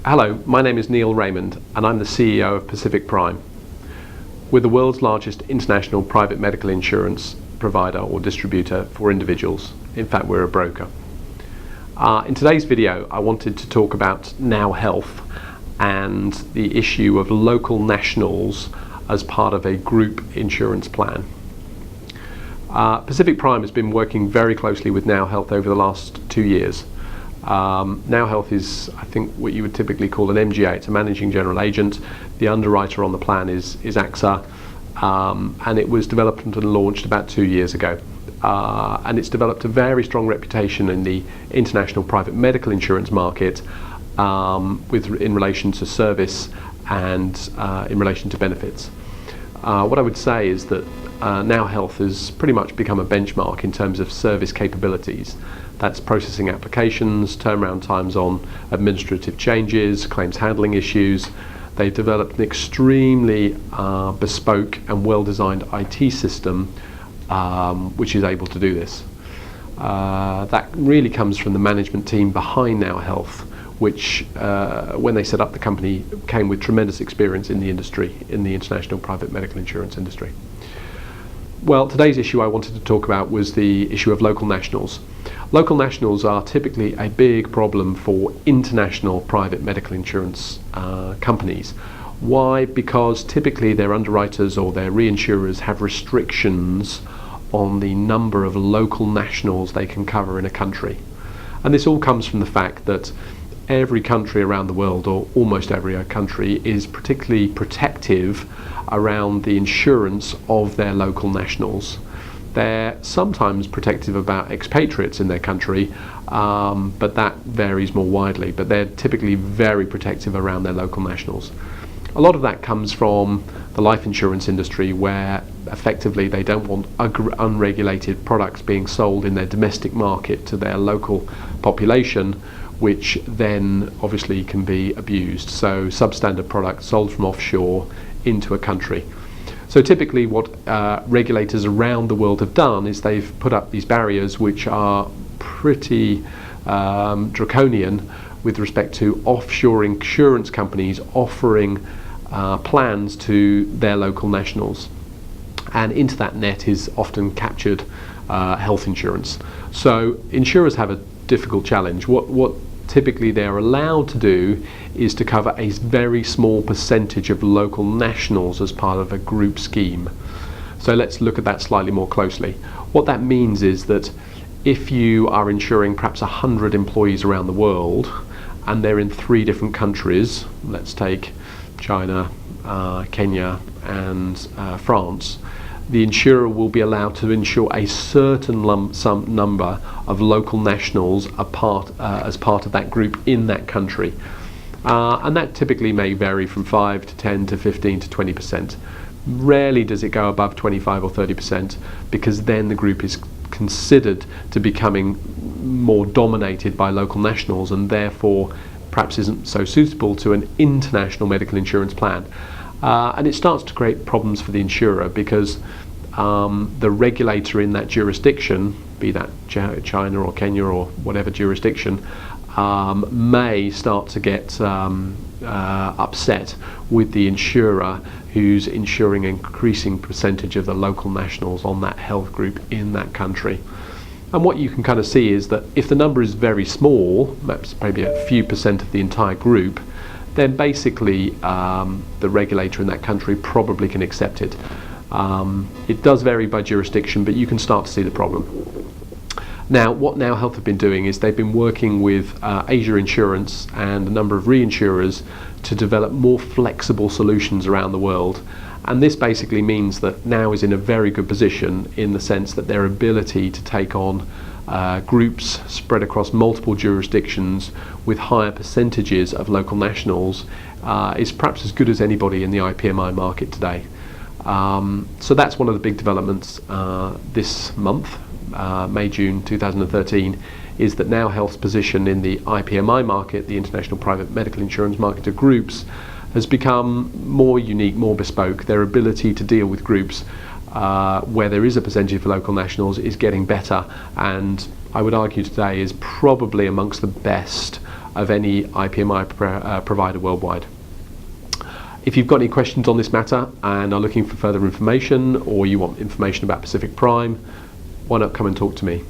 Hello, my name is Neil Raymond and I'm the CEO of Pacific Prime. We're the world's largest international private medical insurance provider or distributor for individuals. In fact, we're a broker. In today's video, I wanted to talk about Now Health and the issue of local nationals as part of a group insurance plan. Pacific Prime has been working very closely with Now Health over the last 2 years. Now Health is, I think, what you would typically call an MGA. It's a managing general agent. The underwriter on the plan is AXA, and it was developed and launched about 2 years ago. And it's developed a very strong reputation in the international private medical insurance market in relation to service and in relation to benefits. What I would say is that Now Health has pretty much become a benchmark in terms of service capabilities. That's processing applications, turnaround times on administrative changes, claims handling issues. They've developed an extremely bespoke and well-designed IT system which is able to do this. That really comes from the management team behind Now Health, which when they set up the company came with tremendous experience in the industry, in the international private medical insurance industry. Well, today's issue I wanted to talk about was the issue of local nationals. Local nationals are typically a big problem for international private medical insurance companies. Why? Because typically their underwriters or their reinsurers have restrictions on the number of local nationals they can cover in a country. And this all comes from the fact that every country around the world, or almost every country, is particularly protective around the insurance of their local nationals. They're sometimes protective about expatriates in their country, but that varies more widely. But they're typically very protective around their local nationals. A lot of that comes from the life insurance industry, where effectively they don't want unregulated products being sold in their domestic market to their local population, which then obviously can be abused. So substandard products sold from offshore into a country. So typically what regulators around the world have done is they've put up these barriers which are pretty draconian with respect to offshore insurance companies offering plans to their local nationals. And into that net is often captured health insurance. So insurers have a difficult challenge. What typically they're allowed to do is to cover a very small percentage of local nationals as part of a group scheme. So let's look at that slightly more closely. What that means is that if you are insuring perhaps 100 employees around the world and they're in 3 different countries, let's take China, Kenya and France, the insurer will be allowed to insure a certain lump sum number of local nationals as part of that group in that country. And that typically may vary from 5 to 10 to 15 to 20%. Rarely does it go above 25 or 30%, because then the group is considered to becoming more dominated by local nationals and therefore perhaps isn't so suitable to an international medical insurance plan. And it starts to create problems for the insurer, because the regulator in that jurisdiction, be that China or Kenya or whatever jurisdiction, may start to get upset with the insurer who's insuring an increasing percentage of the local nationals on that health group in that country. And what you can kind of see is that if the number is very small, maybe a few percent of the entire group, then basically the regulator in that country probably can accept it. It does vary by jurisdiction, but you can start to see the problem. Now, what Now Health have been doing is they've been working with Asia Insurance and a number of reinsurers to develop more flexible solutions around the world. And this basically means that Now is in a very good position in the sense that their ability to take on groups spread across multiple jurisdictions with higher percentages of local nationals is perhaps as good as anybody in the IPMI market today. So that's one of the big developments this month, May-June 2013, is that Now Health's position in the IPMI market, the international private medical insurance market of groups, has become more unique, more bespoke. Their ability to deal with groups where there is a percentage for local nationals is getting better, and I would argue today is probably amongst the best of any IPMI provider worldwide. If you've got any questions on this matter and are looking for further information, or you want information about Pacific Prime, why not come and talk to me?